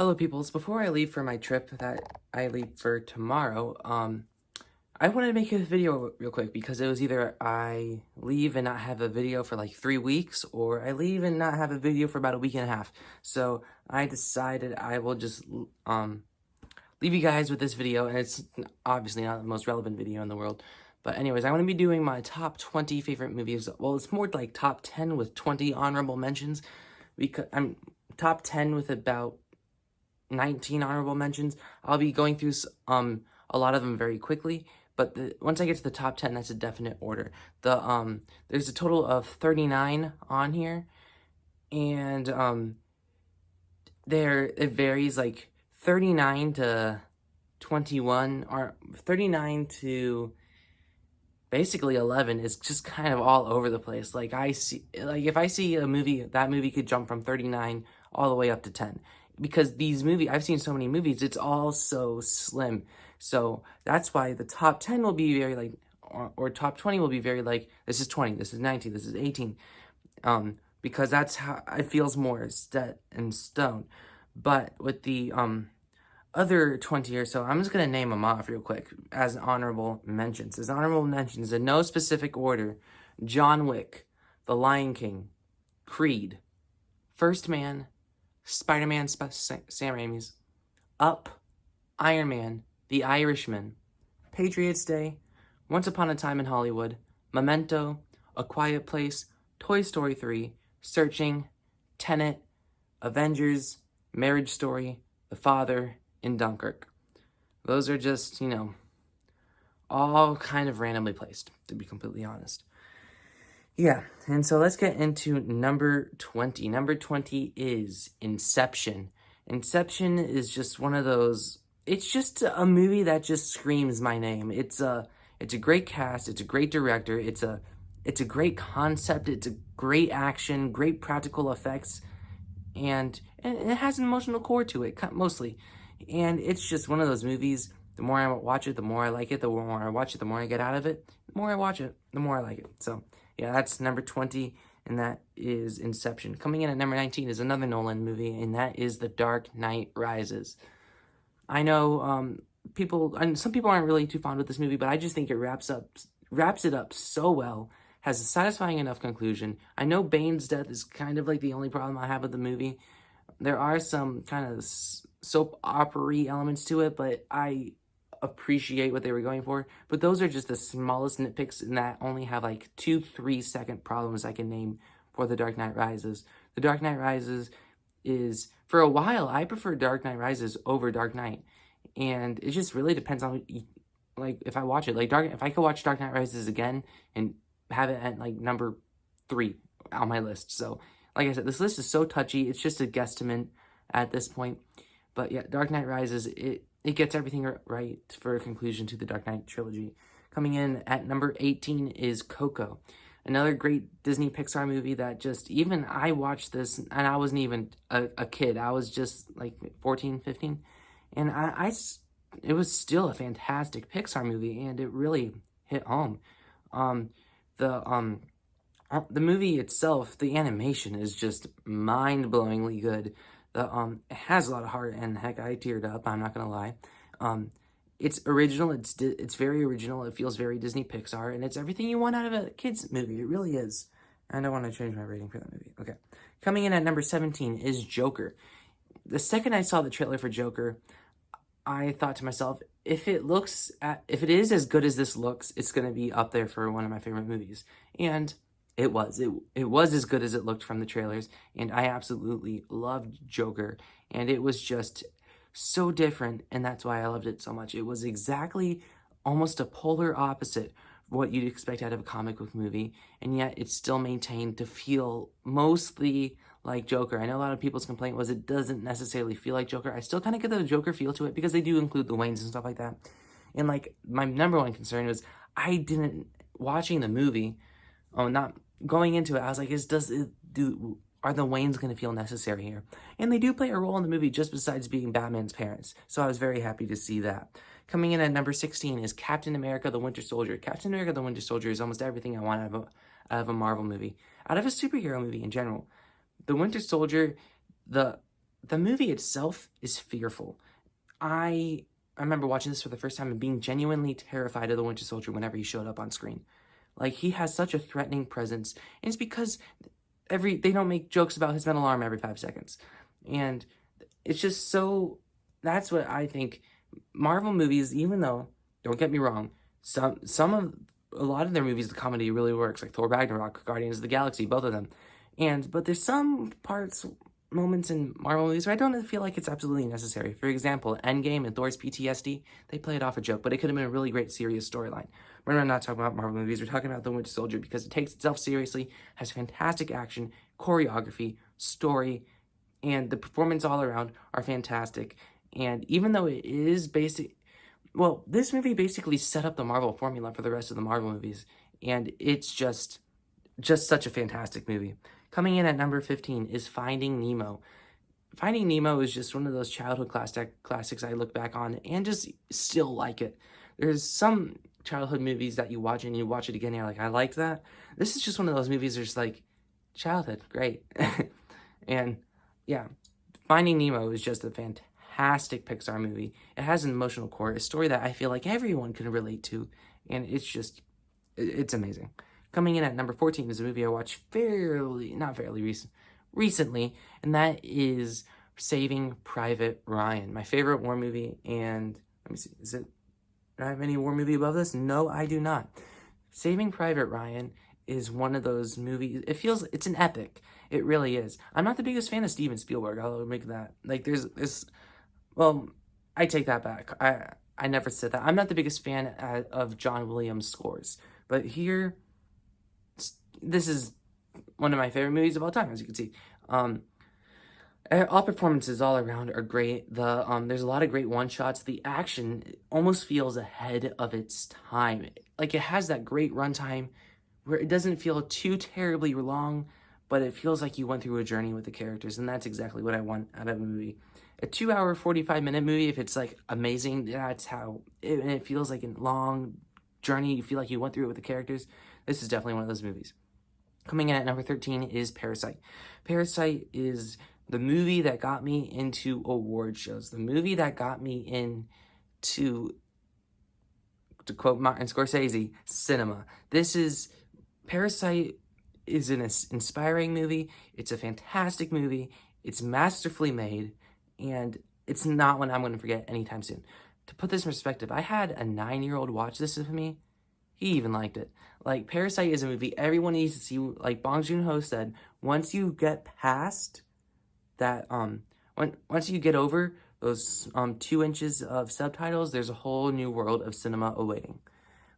Hello, peoples. Before I leave for my trip that I leave for tomorrow, I wanted to make a video real quick because it was either I leave and not have a video for like 3 weeks, or I leave and not have a video for about a week and a half. So I decided I will just leave you guys with this video, and it's obviously not the most relevant video in the world. But anyways, I'm going to be doing my top 20 favorite movies. Well, it's more like top 10 with 20 honorable mentions, because I'm top 10 with about 19 honorable mentions. I'll be going through a lot of them very quickly, but once I get to the top 10, that's a definite order. There's a total of 39 on here, and it varies like 39 to 21, or 39 to basically 11 is just kind of all over the place. Like if I see a movie, that movie could jump from 39 all the way up to 10. Because these movies, I've seen so many movies, it's all so slim. So that's why the top 10 will be very like, or top 20 will be very like, this is 20, this is 19, this is 18. Because that's how it feels more set in stone. But with the other 20 or so, I'm just going to name them off real quick as honorable mentions. As honorable mentions, in no specific order: John Wick, The Lion King, Creed, First Man, Spider-Man, Sam Raimi's, Up, Iron Man, The Irishman, Patriots Day, Once Upon a Time in Hollywood, Memento, A Quiet Place, Toy Story 3, Searching, Tenet, Avengers, Marriage Story, The Father, and Dunkirk. Those are just, all kind of randomly placed, to be completely honest. Yeah, and so let's get into number 20. Number 20 is Inception. Inception is just one of those, it's just a movie that just screams my name. It's a great cast, it's a great director, it's a great concept, it's a great action, great practical effects, and it has an emotional core to it, mostly. And it's just one of those movies, the more I watch it, the more I like it, the more I watch it, the more I get out of it, the more I watch it, the more I like it. So yeah, that's number 20, and that is Inception. Coming in at number 19 is another Nolan movie, and that is The Dark Knight Rises. I know some people aren't really too fond of this movie, but I just think it wraps it up so well, has a satisfying enough conclusion. I know Bane's death is kind of like the only problem I have with the movie. There are some kind of soap opera-y elements to it, but I appreciate what they were going for. But those are just the smallest nitpicks, and that only have like 2-3 second problems I can name for The Dark Knight Rises. The Dark Knight Rises is, for a while, I prefer Dark Knight Rises over Dark Knight. And it just really depends on, like, if I watch it. Like, if I could watch Dark Knight Rises again and have it at, like, number 3 on my list. So, like I said, this list is so touchy. It's just a guesstimate at this point. But yeah, Dark Knight Rises, it gets everything right for a conclusion to the Dark Knight trilogy. Coming in at number 18 is Coco. Another great Disney Pixar movie that just, even I watched this, and I wasn't even a kid. I was just like 14, 15. And it was still a fantastic Pixar movie, and it really hit home. The movie itself, the animation is just mind-blowingly good. It has a lot of heart, and heck, I teared up, I'm not gonna lie. It's original, it's very original, it feels very Disney Pixar, and it's everything you want out of a kid's movie, it really is. I don't want to change my rating for that movie. Okay. Coming in at number 17 is Joker. The second I saw the trailer for Joker, I thought to myself, if it is as good as this looks, it's gonna be up there for one of my favorite movies. And it was as good as it looked from the trailers, and I absolutely loved Joker, and it was just so different, and that's why I loved it so much. It was exactly almost a polar opposite of what you'd expect out of a comic book movie, and yet it's still maintained to feel mostly like Joker. I know a lot of people's complaint was it doesn't necessarily feel like Joker. I still kind of get the Joker feel to it, because they do include the Waynes and stuff like that. And like, my number one concern was, watching the movie, not going into it, I was like, are the Waynes going to feel necessary here? And they do play a role in the movie, just besides being Batman's parents. So I was very happy to see that. Coming in at number 16 is Captain America: The Winter Soldier. Captain America: The Winter Soldier is almost everything I want out of a Marvel movie, out of a superhero movie in general. The Winter Soldier, the the movie itself is fearful. I remember watching this for the first time and being genuinely terrified of the Winter Soldier whenever he showed up on screen. Like, he has such a threatening presence, and it's because they don't make jokes about his metal arm every 5 seconds. And it's just so, that's what I think. Marvel movies, even though, don't get me wrong, a lot of their movies, the comedy really works, like Thor Ragnarok, Guardians of the Galaxy, both of them. But there's some moments in Marvel movies where I don't feel like it's absolutely necessary. For example, Endgame and Thor's PTSD, they play it off a joke, but it could have been a really great serious storyline. We're not talking about Marvel movies, we're talking about The Winter Soldier because it takes itself seriously, has fantastic action, choreography, story, and the performance all around are fantastic. And even though it is basic, well, this movie basically set up the Marvel formula for the rest of the Marvel movies, and it's just such a fantastic movie. Coming in at number 15 is Finding Nemo. Finding Nemo is just one of those childhood classics I look back on and just still like it. There's some childhood movies that you watch and you watch it again and you're like, I liked that. This is just one of those movies that's just like, childhood, great. And yeah, Finding Nemo is just a fantastic Pixar movie. It has an emotional core, a story that I feel like everyone can relate to, and it's amazing. Coming in at number 14 is a movie I watched recently, and that is Saving Private Ryan, my favorite war movie. And let me see, do I have any war movie above this? No, I do not. Saving Private Ryan is one of those movies, it's an epic. It really is. I'm not the biggest fan of Steven Spielberg, I'll make that. Like, well, I take that back. I never said that. I'm not the biggest fan of John Williams' scores. But here, this is one of my favorite movies of all time, as you can see. All performances all around are great. There's a lot of great one-shots. The action almost feels ahead of its time. Like, it has that great runtime where it doesn't feel too terribly long, but it feels like you went through a journey with the characters, and that's exactly what I want out of a movie. A 2-hour, 45-minute movie, if it's, like, amazing, that's how, it feels like a long journey, you feel like you went through it with the characters. This is definitely one of those movies. Coming in at number 13 is Parasite. Parasite is the movie that got me into award shows, the movie that got me into, to quote Martin Scorsese, cinema. Parasite is an inspiring movie. It's a fantastic movie. It's masterfully made, and it's not one I'm going to forget anytime soon. To put this in perspective, I had a 9-year-old watch this with me. He even liked it. Like, Parasite is a movie everyone needs to see. Like Bong Joon-ho said, once you get past that, once you get over those 2 inches of subtitles, there's a whole new world of cinema awaiting.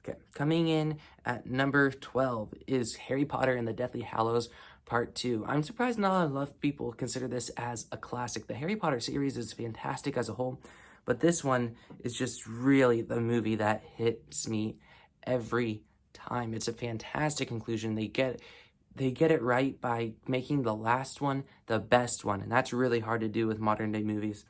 Okay, coming in at number 12 is Harry Potter and the Deathly Hallows Part 2. I'm surprised not a lot of people consider this as a classic. The Harry Potter series is fantastic as a whole, but this one is just really the movie that hits me every time. It's a fantastic conclusion. They get it right by making the last one the best one, and that's really hard to do with modern day movies.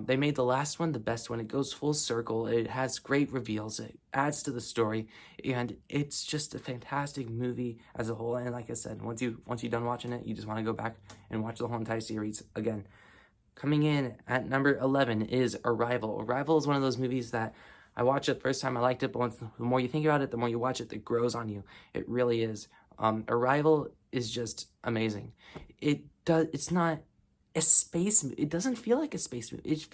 They made the last one the best one. It goes full circle. It has great reveals. It adds to the story, and it's just a fantastic movie as a whole. And like I said, once you're done watching it, you just want to go back and watch the whole entire series again. Coming in at number 11 is Arrival. Arrival is one of those movies that I watched it the first time, I liked it, but the more you think about it, the more you watch it, it grows on you. It really is. Arrival is just amazing. It's not a space movie. It doesn't feel like a space movie. It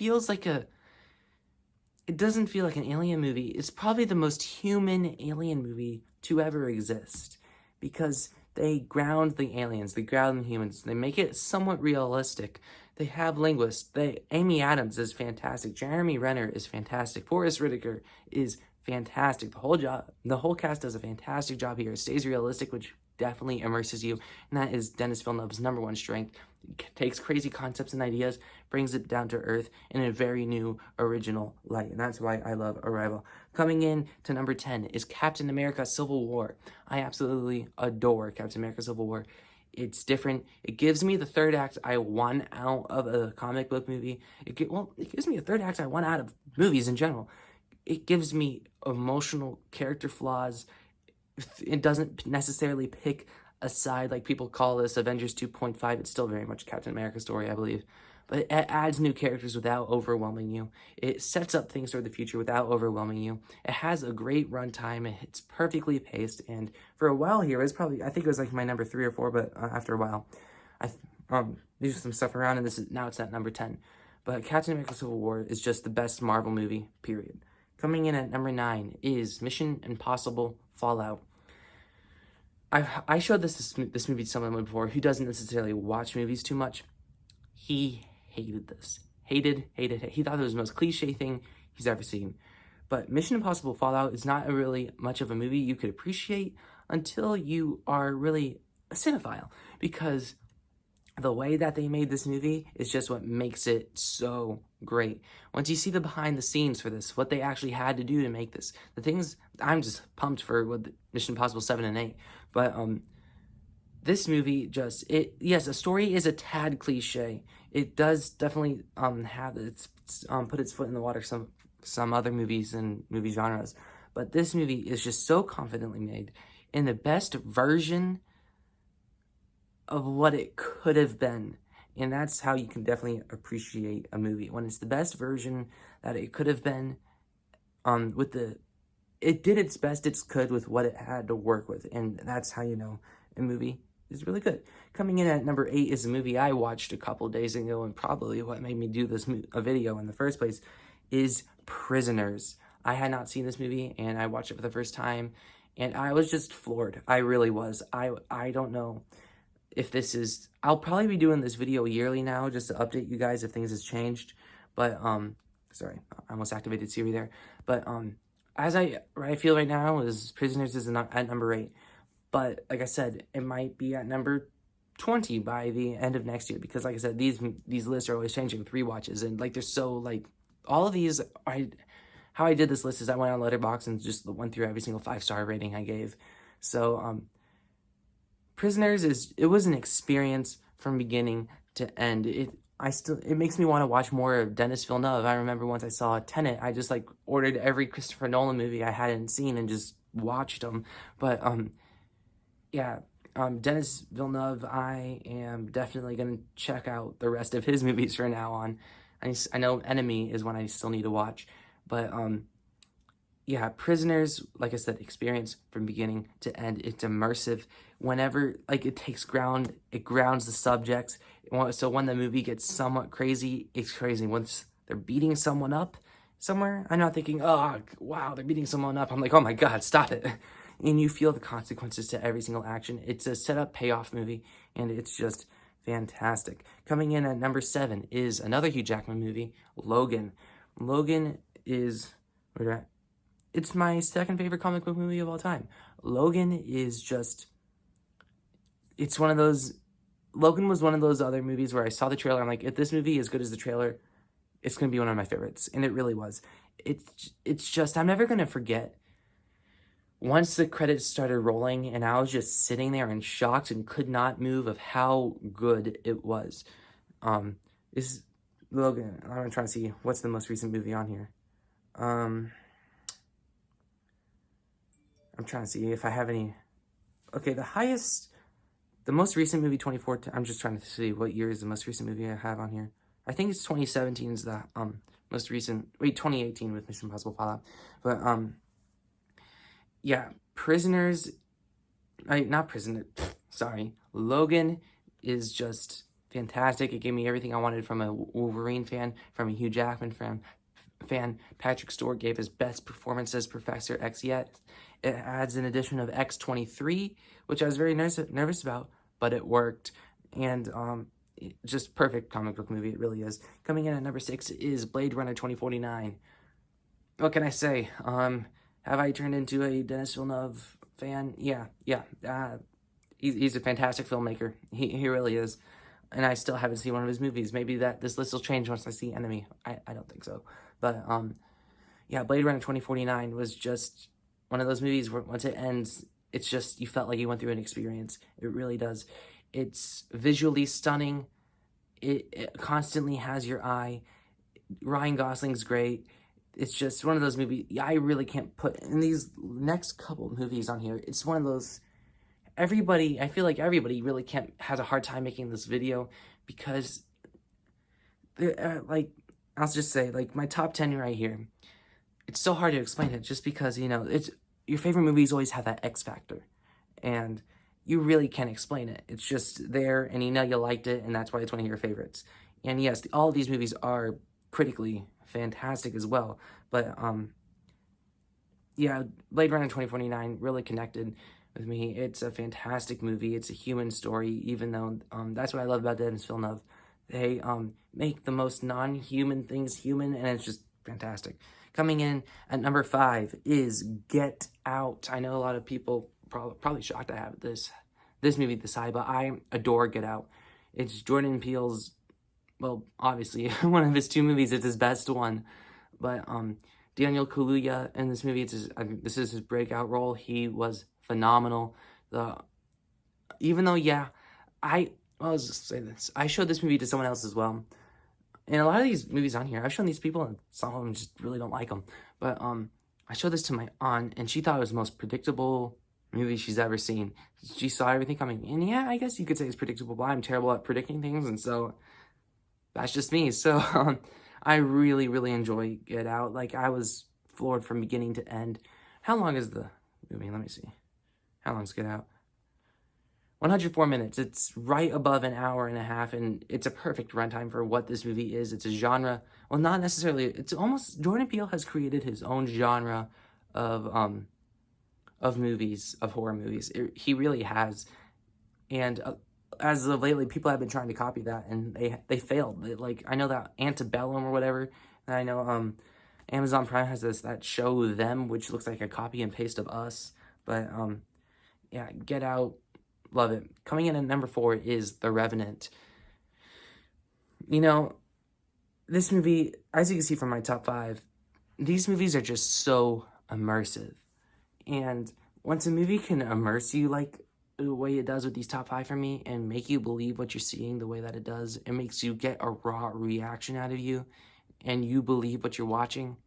doesn't feel like an alien movie. It's probably the most human alien movie to ever exist, because they ground the aliens, they ground the humans, they make it somewhat realistic. They have linguists. Amy Adams is fantastic. Jeremy Renner is fantastic. Forrest Whitaker is fantastic. The whole cast does a fantastic job here. It stays realistic, which definitely immerses you, and that is Denis Villeneuve's #1 strength. He takes crazy concepts and ideas, brings it down to earth in a very new, original light, and that's why I love Arrival. Coming in to number 10 is Captain America: Civil War. I absolutely adore Captain America: Civil War. It's different. It gives me the third act I want out of a comic book movie. It gives me a third act I want out of movies in general. It gives me emotional character flaws. It doesn't necessarily pick a side like people call this Avengers 2.5. It's still very much Captain America's story, I believe. but it adds new characters without overwhelming you. It sets up things for the future without overwhelming you. It has a great runtime. It's perfectly paced, and for a while here, it was probably, I think it was like my number 3 or 4, but after a while, I there's some stuff around, and now it's at number 10. But Captain America Civil War is just the best Marvel movie, period. Coming in at number 9 is Mission Impossible Fallout. I showed this movie to someone before who doesn't necessarily watch movies too much. He hated this. Hated. He thought it was the most cliche thing he's ever seen. But Mission Impossible Fallout is not really much of a movie you could appreciate until you are really a cinephile. Because the way that they made this movie is just what makes it so great. Once you see the behind the scenes for this, what they actually had to do to make this, the things, I'm just pumped for what Mission Impossible 7 and 8. But this movie just, yes, the story is a tad cliche. It does definitely have its put its foot in the water some other movies and movie genres. But this movie is just so confidently made in the best version of what it could have been. And that's how you can definitely appreciate a movie, when it's the best version that it could have been, it did its best it could with what it had to work with, and that's how you know a movie is really good. Coming in at number 8 is a movie I watched a couple days ago, and probably what made me do this video in the first place is Prisoners. I had not seen this movie, and I watched it for the first time, and I was just floored. I really was. I don't know if this is, I'll probably be doing this video yearly now just to update you guys if things has changed. But sorry, I almost activated Siri there. But as I feel right now is Prisoners is at number 8. But like I said, it might be at number 20 by the end of next year, because like I said, these lists are always changing with rewatches, and like they're so like all of these. How I did this list is I went on Letterboxd and just went through every single 5-star rating I gave. So Prisoners it was an experience from beginning to end. It makes me want to watch more of Denis Villeneuve. I remember once I saw Tenet, I just like ordered every Christopher Nolan movie I hadn't seen and just watched them. But yeah, Denis Villeneuve, I am definitely gonna check out the rest of his movies from now on. I know Enemy is one I still need to watch, but yeah, Prisoners, like I said, experience from beginning to end. It's immersive. Whenever, like, it grounds the subjects. So when the movie gets somewhat crazy, it's crazy. Once they're beating someone up somewhere, I'm not thinking, oh, wow, they're beating someone up. I'm like, oh my God, stop it. And you feel the consequences to every single action. It's a setup payoff movie, and it's just fantastic. Coming in at number 7 is another Hugh Jackman movie, Logan. Logan is, it's my second favorite comic book movie of all time. Logan is just, Logan was one of those other movies where I saw the trailer, I'm like, if this movie is good as the trailer, it's going to be one of my favorites. And it really was. It's just, I'm never going to forget. Once the credits started rolling and I was just sitting there in shock and could not move of how good it was. Is Logan, I'm trying to see what's the most recent movie on here. I'm trying to see if I have any. Okay, the most recent movie, 2014. I'm just trying to see what year is the most recent movie I have on here. I think it's 2017 is the most recent. Wait, 2018 with Mission Impossible Fallout. But yeah, Prisoners. Not Prisoner. Sorry, Logan is just fantastic. It gave me everything I wanted from a Wolverine fan, from a Hugh Jackman fan. Patrick Stewart gave his best performance as Professor X yet. It adds an addition of X-23, which I was very nervous about, but it worked. And just perfect comic book movie, it really is. Coming in at number 6 is Blade Runner 2049. What can I say? Have I turned into a Denis Villeneuve fan? Yeah. He's a fantastic filmmaker. He really is. And I still haven't seen one of his movies. Maybe this list will change once I see Enemy. I don't think so. But yeah, Blade Runner 2049 was just one of those movies where once it ends, it's just, you felt like you went through an experience. It really does. It's visually stunning. It constantly has your eye. Ryan Gosling's great. It's just one of those movies I really can't put in these next couple movies on here. It's one of those, I feel like everybody really has a hard time making this video, because like, I'll just say, like, my top 10 right here, it's so hard to explain it just because, it's your favorite movies always have that X factor. And you really can't explain it. It's just there, and you liked it, and that's why it's one of your favorites. And yes, all of these movies are critically fantastic as well. But, yeah, Blade Runner 2049 really connected with me. It's a fantastic movie. It's a human story, even though that's what I love about Denis Villeneuve. They make the most non-human things human, and it's just fantastic. Coming in at number 5 is Get Out. I know a lot of people probably shocked I have this movie this high, but I adore Get Out. It's Jordan Peele's, well, obviously one of his 2 movies. It's his best one, but Daniel Kaluuya in this movie, this is his breakout role. He was phenomenal. Even though, yeah, I'll just say this. I showed this movie to someone else as well. And a lot of these movies on here, I've shown these people, and some of them just really don't like them. But I showed this to my aunt, and she thought it was the most predictable movie she's ever seen. She saw everything coming. And yeah, I guess you could say it's predictable, but I'm terrible at predicting things, and so that's just me. So I really, really enjoy Get Out. Like, I was floored from beginning to end. How long is the movie? Let me see. How long is Get Out? 104 minutes. It's right above an hour and a half, and it's a perfect runtime for what this movie is. It's a genre. Well, not necessarily. It's almost, Jordan Peele has created his own genre of movies, of horror movies. He really has. And as of lately, people have been trying to copy that, and they failed. Like, I know that Antebellum or whatever, and I know Amazon Prime has that show Them, which looks like a copy and paste of Us. But yeah, Get Out, love it. Coming in at number 4 is The Revenant. This movie, as you can see from my top 5, these movies are just so immersive. And once a movie can immerse you like the way it does with these top 5 for me, and make you believe what you're seeing the way that it does, it makes you get a raw reaction out of you, and you believe what you're watching.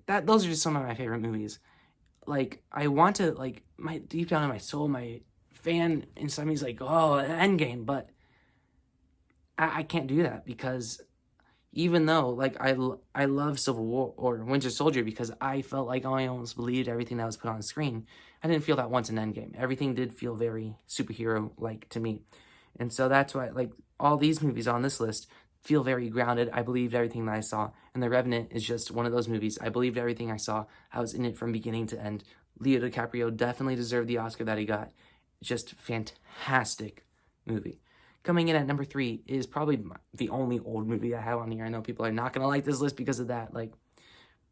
Those are just some of my favorite movies. Like, I want to, like, deep down in my soul, my fan inside me is like, oh, Endgame, but I can't do that, because even though, like, I love Civil War or Winter Soldier, because I felt like I almost believed everything that was put on screen, I didn't feel that once in Endgame. Everything did feel very superhero-like to me. And so that's why, like, all these movies on this list feel very grounded. I believed everything that I saw. And The Revenant is just one of those movies. I believed everything I saw. I was in it from beginning to end. Leo DiCaprio definitely deserved the Oscar that he got. Just fantastic movie. Coming in at number 3 is probably the only old movie I have on here. I know people are not going to like this list because of that. Like,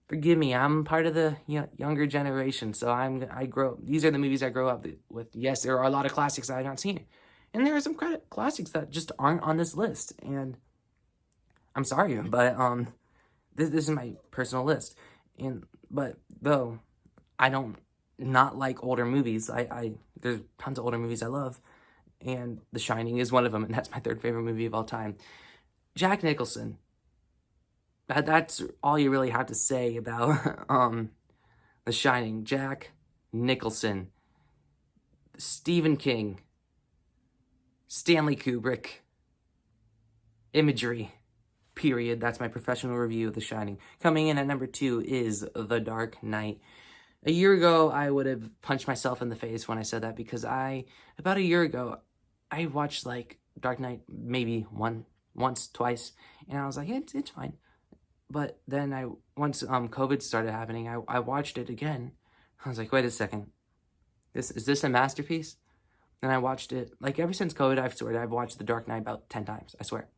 forgive me, I'm part of the younger generation, so these are the movies I grow up with. Yes, there are a lot of classics I have not seen. And there are some classics that just aren't on this list. And I'm sorry, but this is my personal list. But though I don't not like older movies, there's tons of older movies I love. And The Shining is one of them, and that's my 3rd favorite movie of all time. Jack Nicholson. That's all you really have to say about The Shining. Jack Nicholson. Stephen King. Stanley Kubrick. Imagery. Period. That's my professional review of The Shining. Coming in at number 2 is The Dark Knight. A year ago, I would have punched myself in the face when I said that, because about a year ago, I watched, like, Dark Knight maybe once, twice, and I was like, it's fine. But then once COVID started happening, I watched it again. I was like, wait a second. Is this a masterpiece? And I watched it, like, ever since COVID, I've watched The Dark Knight about 10 times, I swear.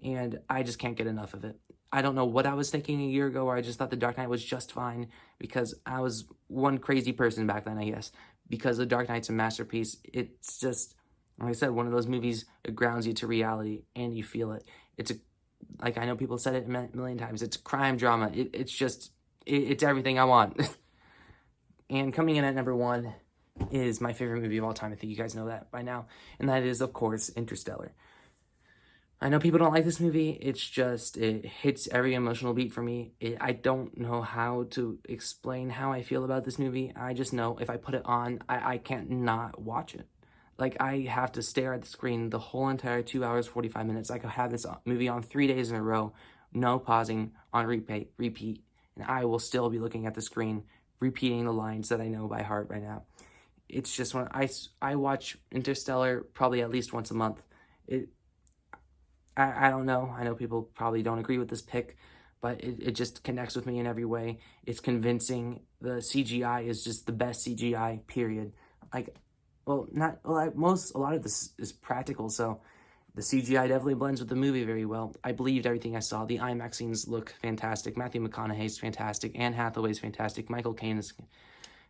And I just can't get enough of it. I don't know what I was thinking a year ago, where I just thought The Dark Knight was just fine, because I was one crazy person back then, I guess. Because The Dark Knight's a masterpiece. It's just, like I said, one of those movies, it grounds you to reality, and you feel it. Like, I know people said it a million times, it's a crime drama. It's everything I want. And coming in at number 1 is my favorite movie of all time. I think you guys know that by now. And that is, of course, Interstellar. I know people don't like this movie. It's just, it hits every emotional beat for me. I don't know how to explain how I feel about this movie. I just know if I put it on, I can't not watch it. like, I have to stare at the screen the whole entire 2 hours, 45 minutes. I could have this movie on 3 days in a row, no pausing, on repeat, and I will still be looking at the screen, repeating the lines that I know by heart right now. It's just when I watch Interstellar probably at least once a month. I don't know. I know people probably don't agree with this pick, but it just connects with me in every way. It's convincing. The CGI is just the best CGI, period. Like, well, not like a lot of this is practical, so the CGI definitely blends with the movie very well. I believed everything I saw. The IMAX scenes look fantastic. Matthew McConaughey's fantastic. Anne Hathaway's fantastic. Michael Caine is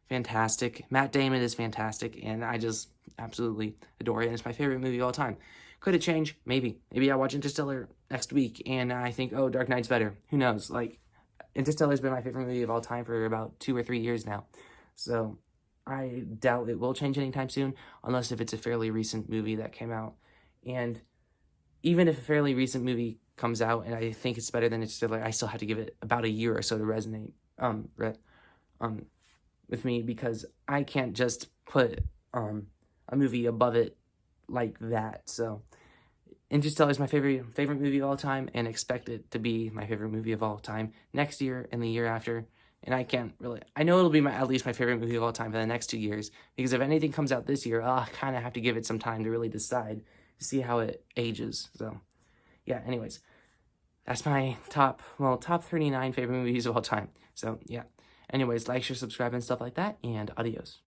fantastic. Matt Damon is fantastic, and I just absolutely adore it. And it's my favorite movie of all time. Could it change? Maybe. Maybe I watch Interstellar next week, and I think, oh, Dark Knight's better. Who knows? Like, Interstellar's been my favorite movie of all time for about 2 or 3 years now. So I doubt it will change anytime soon, unless if it's a fairly recent movie that came out. And even if a fairly recent movie comes out and I think it's better than Interstellar, I still have to give it about a year or so to resonate with me, because I can't just put a movie above it like that. So Interstellar is my favorite movie of all time, and expect it to be my favorite movie of all time next year and the year after. And I know it'll be at least my favorite movie of all time for the next 2 years, because if anything comes out this year, I'll kind of have to give it some time to really decide, to see how it ages. So yeah, anyways, that's my top 39 favorite movies of all time. So yeah, anyways, like, share, subscribe, and stuff like that, and adios.